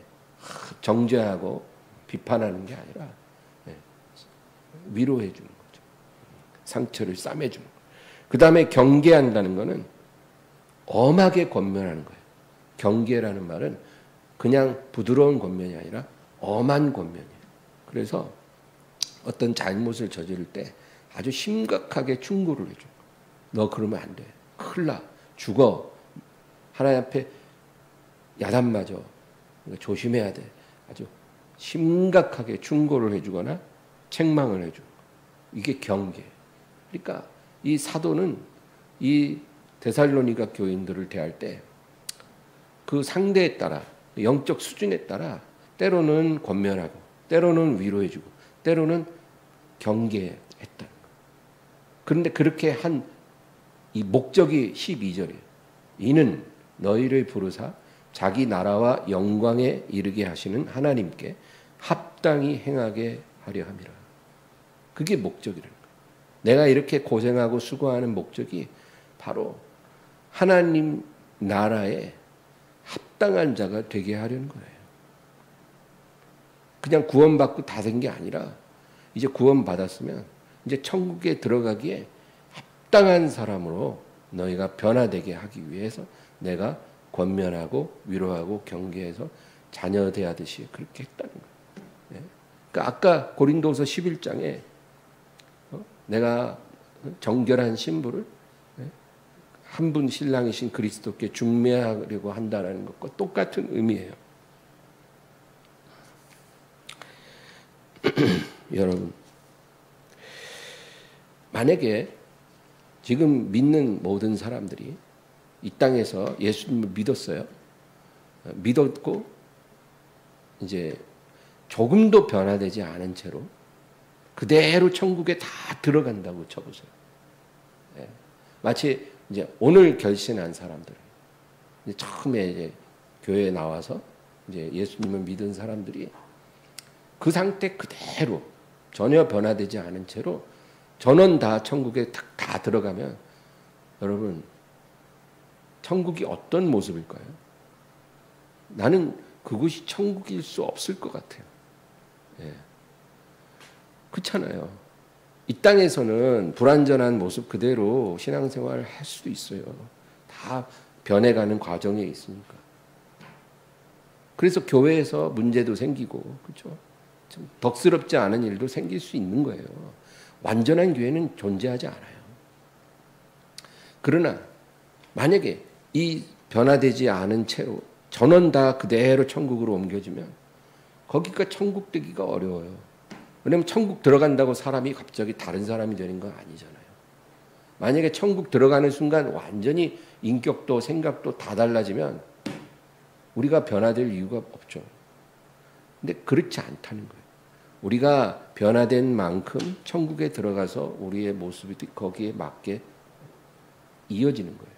정죄하고 비판하는 게 아니라 위로해 주는 거죠. 상처를 싸매주는 거예요. 그 다음에 경계한다는 것은 엄하게 권면하는 거예요. 경계라는 말은 그냥 부드러운 권면이 아니라 엄한 권면이에요. 그래서 어떤 잘못을 저지를 때 아주 심각하게 충고를 해줘요. 너 그러면 안 돼. 큰일 나. 죽어. 하나님 앞에 야단 맞아. 그러니까 조심해야 돼. 아주 심각하게 충고를 해주거나 책망을 해주는 거예요. 이게 경계. 그러니까 이 사도는 이 데살로니가 교인들을 대할 때 그 상대에 따라 영적 수준에 따라 때로는 권면하고 때로는 위로해주고 때로는 경계했다는 거예요. 그런데 그렇게 한 이 목적이 12절이에요. 이는 너희를 부르사 자기 나라와 영광에 이르게 하시는 하나님께 합당히 행하게 하려 함이라. 그게 목적이라는 거예요. 내가 이렇게 고생하고 수고하는 목적이 바로 하나님 나라에 합당한 자가 되게 하려는 거예요. 그냥 구원받고 다 된 게 아니라 이제 구원받았으면 이제 천국에 들어가기에 합당한 사람으로 너희가 변화되게 하기 위해서 내가 권면하고 위로하고 경계해서 자녀 대하듯이 그렇게 했다는 거예요. 그러니까 아까 고린도서 11장에 내가 정결한 신부를 한 분 신랑이신 그리스도께 중매하려고 한다는 것과 똑같은 의미예요. 여러분, 만약에 지금 믿는 모든 사람들이 이 땅에서 예수님을 믿었어요. 믿었고 이제 조금도 변화되지 않은 채로 그대로 천국에 다 들어간다고 쳐보세요. 마치 이제 오늘 결신한 사람들, 이제 처음에 이제 교회에 나와서 이제 예수님을 믿은 사람들이 그 상태 그대로 전혀 변화되지 않은 채로 전원 다 천국에 다 들어가면 여러분 천국이 어떤 모습일까요? 나는 그곳이 천국일 수 없을 것 같아요. 그렇잖아요. 이 땅에서는 불완전한 모습 그대로 신앙생활을 할 수도 있어요. 다 변해가는 과정에 있으니까. 그래서 교회에서 문제도 생기고, 그렇죠? 좀 덕스럽지 않은 일도 생길 수 있는 거예요. 완전한 교회는 존재하지 않아요. 그러나 만약에 이 변화되지 않은 채로 전원 다 그대로 천국으로 옮겨지면 거기가 천국 되기가 어려워요. 왜냐하면 천국 들어간다고 사람이 갑자기 다른 사람이 되는 건 아니잖아요. 만약에 천국 들어가는 순간 완전히 인격도 생각도 다 달라지면 우리가 변화될 이유가 없죠. 근데 그렇지 않다는 거예요. 우리가 변화된 만큼 천국에 들어가서 우리의 모습이 거기에 맞게 이어지는 거예요.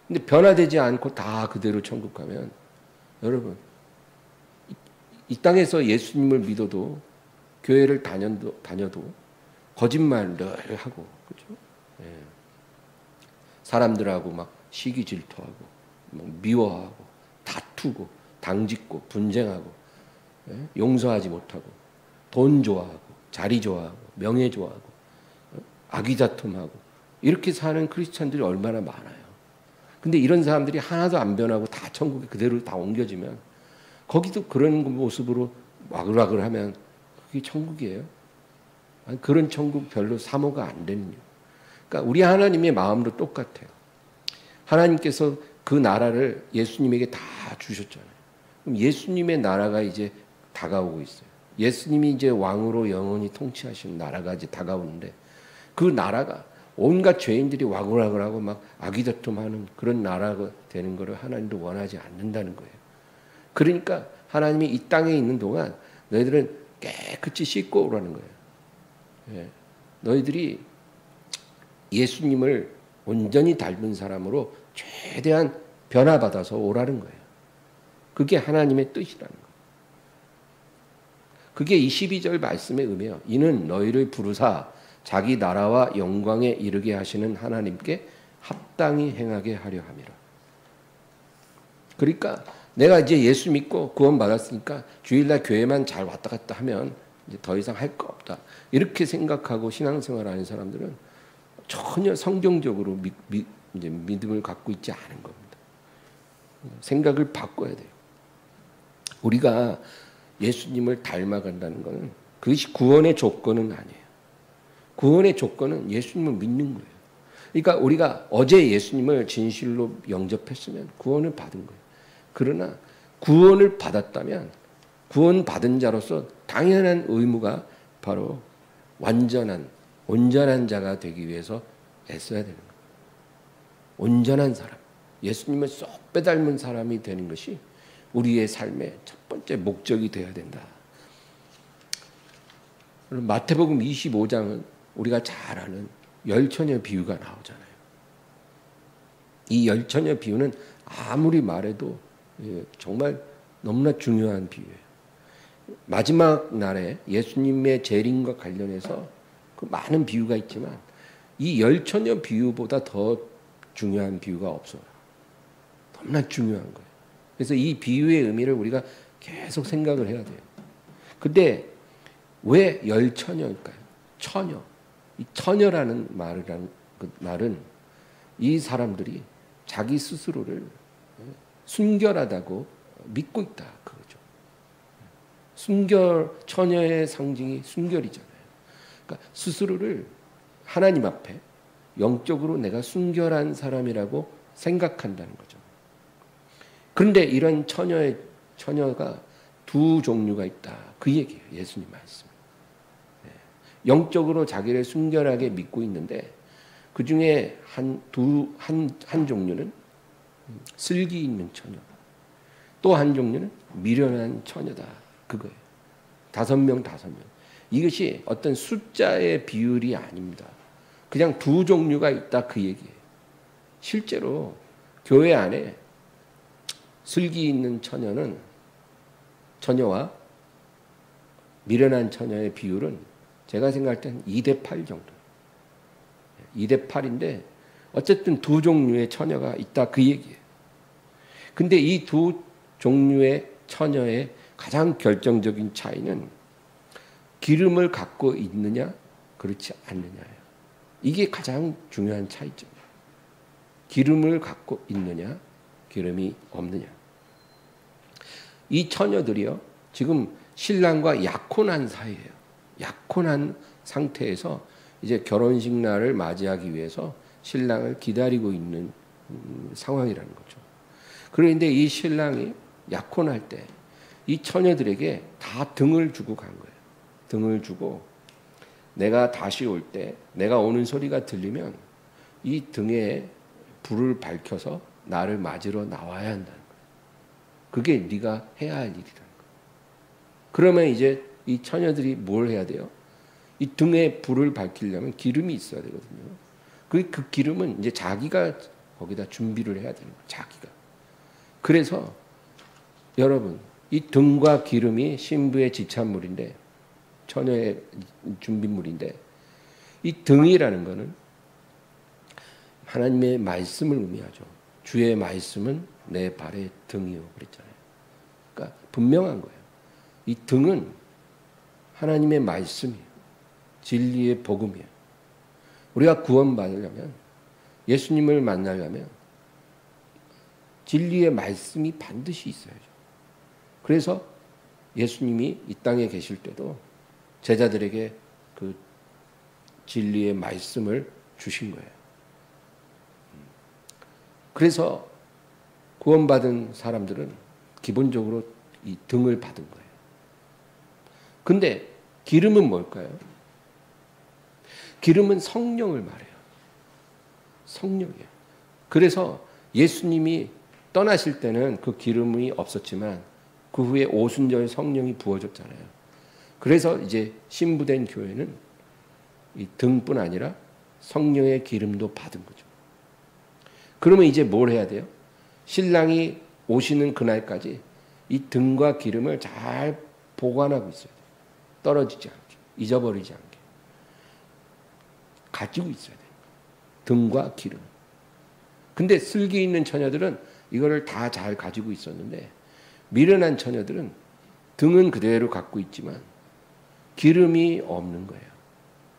근데 변화되지 않고 다 그대로 천국 가면 여러분 이 땅에서 예수님을 믿어도 교회를 다녀도 거짓말 늘 하고 그렇죠? 사람들하고 막 시기 질투하고 막 미워하고 다투고 당짓고 분쟁하고 용서하지 못하고 돈 좋아하고 자리 좋아하고 명예 좋아하고 아기다툼하고 이렇게 사는 크리스찬들이 얼마나 많아요. 근데 이런 사람들이 하나도 안 변하고 다 천국에 그대로 다 옮겨지면 거기도 그런 모습으로 와글와글 하면 그게 천국이에요? 아니, 그런 천국 별로 사모가 안 되는 이유. 그러니까 우리 하나님의 마음도 똑같아요. 하나님께서 그 나라를 예수님에게 다 주셨잖아요. 그럼 예수님의 나라가 이제 다가오고 있어요. 예수님이 이제 왕으로 영원히 통치하시는 나라가 이제 다가오는데 그 나라가 온갖 죄인들이 와글와글하고 막 아기다툼하는 그런 나라가 되는 것을 하나님도 원하지 않는다는 거예요. 그러니까 하나님이 이 땅에 있는 동안 너희들은 깨끗이 씻고 오라는 거예요. 너희들이 예수님을 온전히 닮은 사람으로 최대한 변화받아서 오라는 거예요. 그게 하나님의 뜻이라는 거예요. 그게 이 12절 말씀의 의미예요. 이는 너희를 부르사 자기 나라와 영광에 이르게 하시는 하나님께 합당히 행하게 하려 함이라. 그러니까 내가 이제 예수 믿고 구원 받았으니까 주일날 교회만 잘 왔다 갔다 하면 이제 더 이상 할 거 없다. 이렇게 생각하고 신앙생활하는 사람들은 전혀 성경적으로 이제 믿음을 갖고 있지 않은 겁니다. 생각을 바꿔야 돼요. 우리가 예수님을 닮아간다는 것은 그것이 구원의 조건은 아니에요. 구원의 조건은 예수님을 믿는 거예요. 그러니까 우리가 어제 예수님을 진실로 영접했으면 구원을 받은 거예요. 그러나 구원을 받았다면 구원받은 자로서 당연한 의무가 바로 온전한 자가 되기 위해서 애써야 되는 거예요. 온전한 사람, 예수님을 쏙 빼닮은 사람이 되는 것이 우리의 삶의 첫 번째 목적이 되어야 된다. 마태복음 25장은 우리가 잘 아는 열처녀 비유가 나오잖아요. 이 열처녀 비유는 아무리 말해도 정말 너무나 중요한 비유예요. 마지막 날에 예수님의 재림과 관련해서 그 많은 비유가 있지만 이 열처녀 비유보다 더 중요한 비유가 없어요. 너무나 중요한 거예요. 그래서 이 비유의 의미를 우리가 계속 생각을 해야 돼요. 근데 왜 열처녀일까요? 처녀. 이 처녀라는 말은 이 사람들이 자기 스스로를 순결하다고 믿고 있다. 그거죠. 처녀의 상징이 순결이잖아요. 그러니까 스스로를 하나님 앞에 영적으로 내가 순결한 사람이라고 생각한다는 거죠. 그런데 이런 처녀가 두 종류가 있다. 그 얘기예요. 예수님 말씀. 영적으로 자기를 순결하게 믿고 있는데 그 중에 한 종류는 슬기 있는 처녀, 또 한 종류는 미련한 처녀다. 그거예요. 5명. 이것이 어떤 숫자의 비율이 아닙니다. 그냥 두 종류가 있다. 그 얘기예요. 실제로 교회 안에 슬기 있는 처녀와 미련한 처녀의 비율은 제가 생각할 땐 2대8 정도. 2대8인데 어쨌든 두 종류의 처녀가 있다 그 얘기예요. 근데 이 두 종류의 처녀의 가장 결정적인 차이는 기름을 갖고 있느냐 그렇지 않느냐예요. 이게 가장 중요한 차이점이에요. 기름을 갖고 있느냐 기름이 없느냐. 이 처녀들이요 지금 신랑과 약혼한 사이예요. 약혼한 상태에서 이제 결혼식 날을 맞이하기 위해서 신랑을 기다리고 있는 상황이라는 거죠. 그런데 이 신랑이 약혼할 때 이 처녀들에게 다 등을 주고 간 거예요. 등을 주고 내가 다시 올 때 내가 오는 소리가 들리면 이 등에 불을 밝혀서 나를 맞으러 나와야 한다는 거예요. 그게 네가 해야 할 일이라는 거예요. 그러면 이제 이 처녀들이 뭘 해야 돼요? 이 등에 불을 밝히려면 기름이 있어야 되거든요. 그 기름은 이제 자기가 거기다 준비를 해야 되는 거예요. 자기가. 그래서 여러분 이 등과 기름이 신부의 지참물인데 처녀의 준비물인데 이 등이라는 것은 하나님의 말씀을 의미하죠. 주의 말씀은 내 발의 등이요 그랬잖아요. 그러니까 분명한 거예요. 이 등은 하나님의 말씀이에요. 진리의 복음이에요. 우리가 구원받으려면 예수님을 만나려면 진리의 말씀이 반드시 있어야죠. 그래서 예수님이 이 땅에 계실 때도 제자들에게 그 진리의 말씀을 주신 거예요. 그래서 구원받은 사람들은 기본적으로 이 등을 받은 거예요. 근데 기름은 뭘까요? 기름은 성령을 말해요. 성령이에요. 그래서 예수님이 떠나실 때는 그 기름이 없었지만 그 후에 오순절 성령이 부어졌잖아요. 그래서 이제 신부된 교회는 이 등뿐 아니라 성령의 기름도 받은 거죠. 그러면 이제 뭘 해야 돼요? 신랑이 오시는 그날까지 이 등과 기름을 잘 보관하고 있어야 돼요. 떨어지지 않게, 잊어버리지 않게. 가지고 있어야 돼요. 등과 기름. 근데 슬기 있는 처녀들은 이거를 다 잘 가지고 있었는데 미련한 처녀들은 등은 그대로 갖고 있지만 기름이 없는 거예요.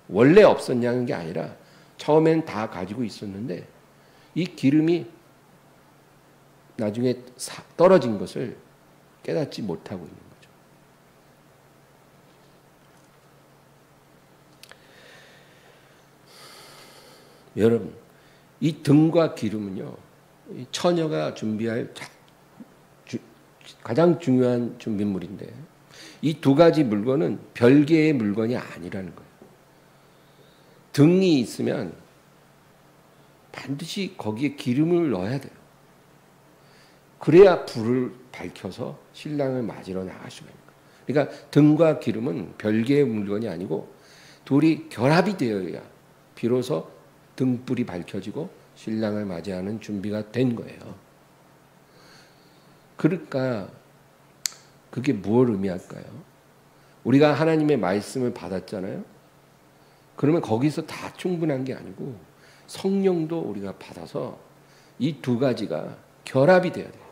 원래 없었냐는 게 아니라 처음엔 다 가지고 있었는데 이 기름이 나중에 떨어진 것을 깨닫지 못하고 있는 거죠. 여러분, 이 등과 기름은요, 처녀가 준비할 가장 중요한 준비물인데 이 두 가지 물건은 별개의 물건이 아니라는 거예요. 등이 있으면 반드시 거기에 기름을 넣어야 돼요. 그래야 불을 밝혀서 신랑을 맞으러 나갈 수가 있는 거예요. 그러니까 등과 기름은 별개의 물건이 아니고 둘이 결합이 되어야 비로소 등불이 밝혀지고 신랑을 맞이하는 준비가 된 거예요. 그러니까 그게 무엇을 의미할까요? 우리가 하나님의 말씀을 받았잖아요. 그러면 거기서 다 충분한 게 아니고 성령도 우리가 받아서 이 두 가지가 결합이 돼야 돼요.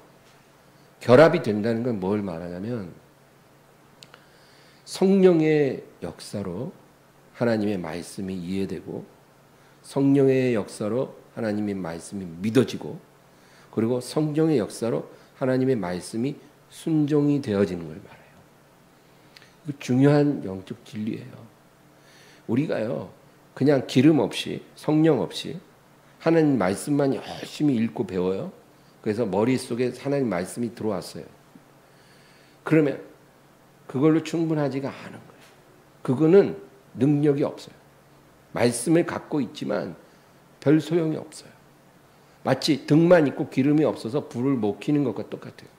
결합이 된다는 건 뭘 말하냐면 성령의 역사로 하나님의 말씀이 이해되고 성령의 역사로 하나님의 말씀이 믿어지고 그리고 성령의 역사로 하나님의 말씀이 순종이 되어지는 걸 말해요. 이거 중요한 영적 진리예요. 우리가요 그냥 기름 없이 성령 없이 하나님 말씀만 열심히 읽고 배워요. 그래서 머릿속에 하나님 말씀이 들어왔어요. 그러면 그걸로 충분하지가 않은 거예요. 그거는 능력이 없어요. 말씀을 갖고 있지만 별 소용이 없어요. 마치 등만 있고 기름이 없어서 불을 못 켜는 것과 똑같아요.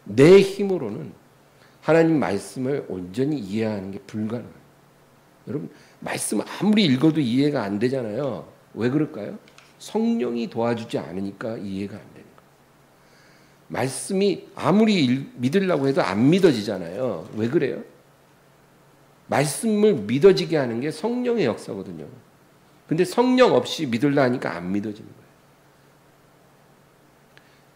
내 힘으로는 하나님 말씀을 온전히 이해하는 게 불가능해요. 여러분 말씀 아무리 읽어도 이해가 안 되잖아요. 왜 그럴까요? 성령이 도와주지 않으니까 이해가 안 되는 거예요. 말씀이 아무리 믿으려고 해도 안 믿어지잖아요. 왜 그래요? 말씀을 믿어지게 하는 게 성령의 역사거든요. 근데 성령 없이 믿으려 하니까 안 믿어지는 거예요.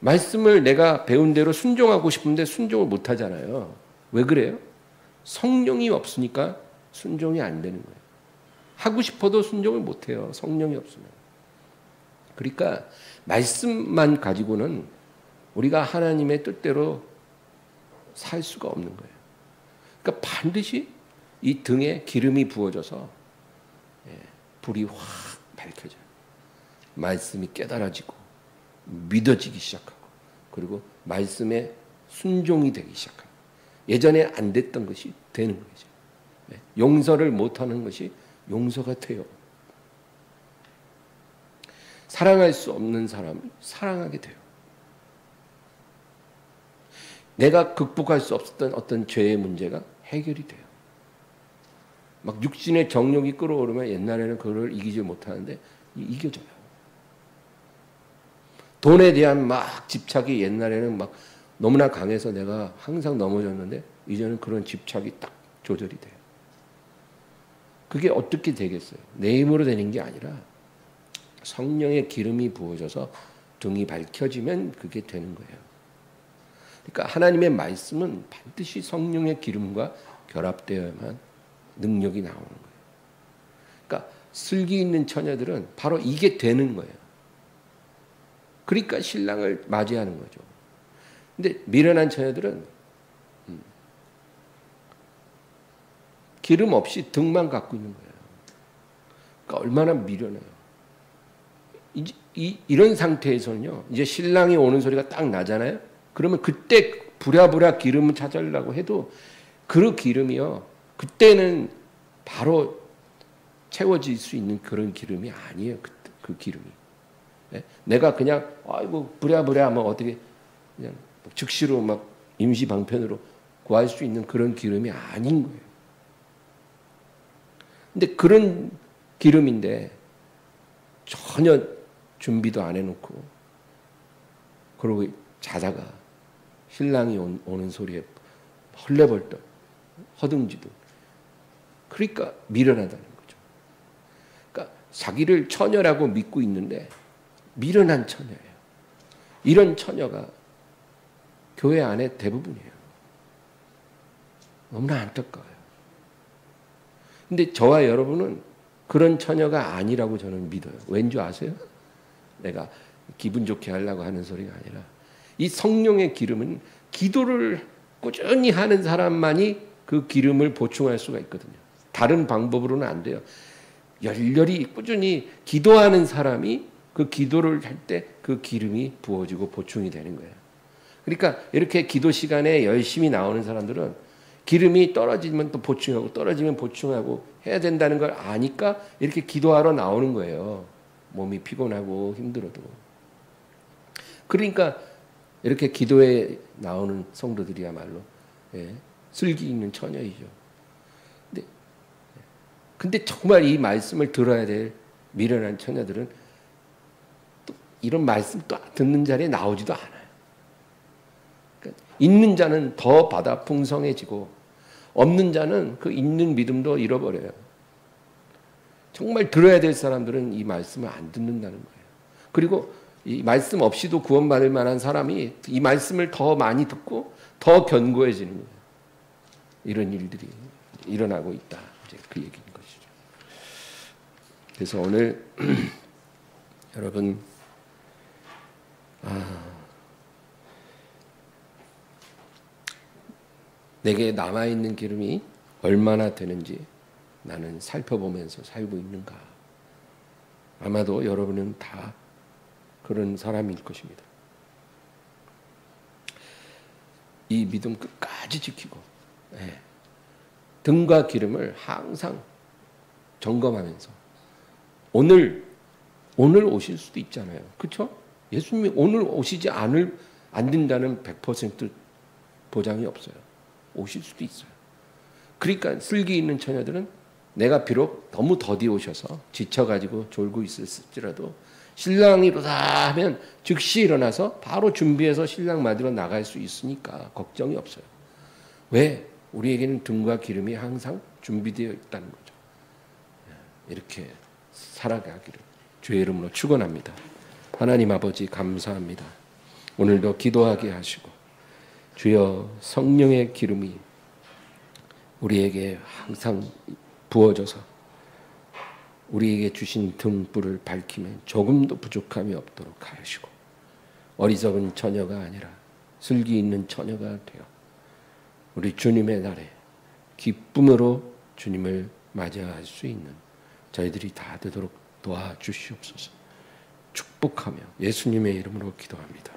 말씀을 내가 배운 대로 순종하고 싶은데 순종을 못 하잖아요. 왜 그래요? 성령이 없으니까 순종이 안 되는 거예요. 하고 싶어도 순종을 못 해요. 성령이 없으면. 그러니까 말씀만 가지고는 우리가 하나님의 뜻대로 살 수가 없는 거예요. 그러니까 반드시 이 등에 기름이 부어져서 불이 확 밝혀져요. 말씀이 깨달아지고 믿어지기 시작하고 그리고 말씀에 순종이 되기 시작하고 예전에 안 됐던 것이 되는 거죠. 용서를 못하는 것이 용서가 돼요. 사랑할 수 없는 사람을 사랑하게 돼요. 내가 극복할 수 없었던 어떤 죄의 문제가 해결이 돼요. 막 육신의 정욕이 끌어오르면 옛날에는 그걸 이기지 못하는데 이겨져요. 돈에 대한 막 집착이 옛날에는 막 너무나 강해서 내가 항상 넘어졌는데 이제는 그런 집착이 딱 조절이 돼요. 그게 어떻게 되겠어요? 내 힘으로 되는 게 아니라 성령의 기름이 부어져서 등이 밝혀지면 그게 되는 거예요. 그러니까 하나님의 말씀은 반드시 성령의 기름과 결합되어야만 능력이 나오는 거예요. 그러니까 슬기 있는 처녀들은 바로 이게 되는 거예요. 그러니까 신랑을 맞이하는 거죠. 근데 미련한 처녀들은 기름 없이 등만 갖고 있는 거예요. 그러니까 얼마나 미련해요. 이런 상태에서는요, 이제 신랑이 오는 소리가 딱 나잖아요. 그러면 그때 부랴부랴 기름을 찾으려고 해도 그 기름이요, 그때는 바로 채워질 수 있는 그런 기름이 아니에요. 그 기름이. 네? 내가 그냥 아이고 부랴부랴 뭐 어떻게 그냥 즉시로 막 임시 방편으로 구할 수 있는 그런 기름이 아닌 거예요. 근데 그런 기름인데 전혀 준비도 안 해놓고 그러고 자다가 신랑이 오는 소리에 헐레벌떡 허둥지둥. 그러니까 미련하다는 거죠. 그러니까 자기를 처녀라고 믿고 있는데 미련한 처녀예요. 이런 처녀가 교회 안에 대부분이에요. 너무나 안타까워요. 근데 저와 여러분은 그런 처녀가 아니라고 저는 믿어요. 왠지 아세요? 내가 기분 좋게 하려고 하는 소리가 아니라 이 성령의 기름은 기도를 꾸준히 하는 사람만이 그 기름을 보충할 수가 있거든요. 다른 방법으로는 안 돼요. 열렬히 꾸준히 기도하는 사람이 그 기도를 할 때 그 기름이 부어지고 보충이 되는 거예요. 그러니까 이렇게 기도 시간에 열심히 나오는 사람들은 기름이 떨어지면 또 보충하고 떨어지면 보충하고 해야 된다는 걸 아니까 이렇게 기도하러 나오는 거예요. 몸이 피곤하고 힘들어도. 그러니까 이렇게 기도에 나오는 성도들이야말로 슬기 있는 처녀이죠. 근데 정말 이 말씀을 들어야 될 미련한 처녀들은 또 이런 말씀 또 듣는 자리에 나오지도 않아요. 그러니까 있는 자는 더 받아 풍성해지고 없는 자는 그 있는 믿음도 잃어버려요. 정말 들어야 될 사람들은 이 말씀을 안 듣는다는 거예요. 그리고 이 말씀 없이도 구원받을 만한 사람이 이 말씀을 더 많이 듣고 더 견고해지는 거예요. 이런 일들이 일어나고 있다. 이제 그 얘기인 것이죠. 그래서 오늘 여러분 내게 남아있는 기름이 얼마나 되는지 나는 살펴보면서 살고 있는가. 아마도 여러분은 다 그런 사람일 것입니다. 이 믿음 끝까지 지키고 등과 기름을 항상 점검하면서 오늘 오실 수도 있잖아요. 그렇죠? 예수님이 오늘 오시지 안 된다는 100% 보장이 없어요. 오실 수도 있어요. 그러니까 슬기 있는 처녀들은 내가 비록 너무 더디 오셔서 지쳐가지고 졸고 있을지라도 신랑이로다 하면 즉시 일어나서 바로 준비해서 신랑 맞으러 나갈 수 있으니까 걱정이 없어요. 왜? 우리에게는 등과 기름이 항상 준비되어 있다는 거죠. 이렇게 살아가기를 주의 이름으로 축원합니다. 하나님 아버지 감사합니다. 오늘도 기도하게 하시고 주여 성령의 기름이 우리에게 항상 부어져서 우리에게 주신 등불을 밝히면 조금도 부족함이 없도록 하시고 어리석은 처녀가 아니라 슬기 있는 처녀가 되어 우리 주님의 날에 기쁨으로 주님을 맞이할 수 있는 저희들이 다 되도록 도와주시옵소서. 축복하며 예수님의 이름으로 기도합니다.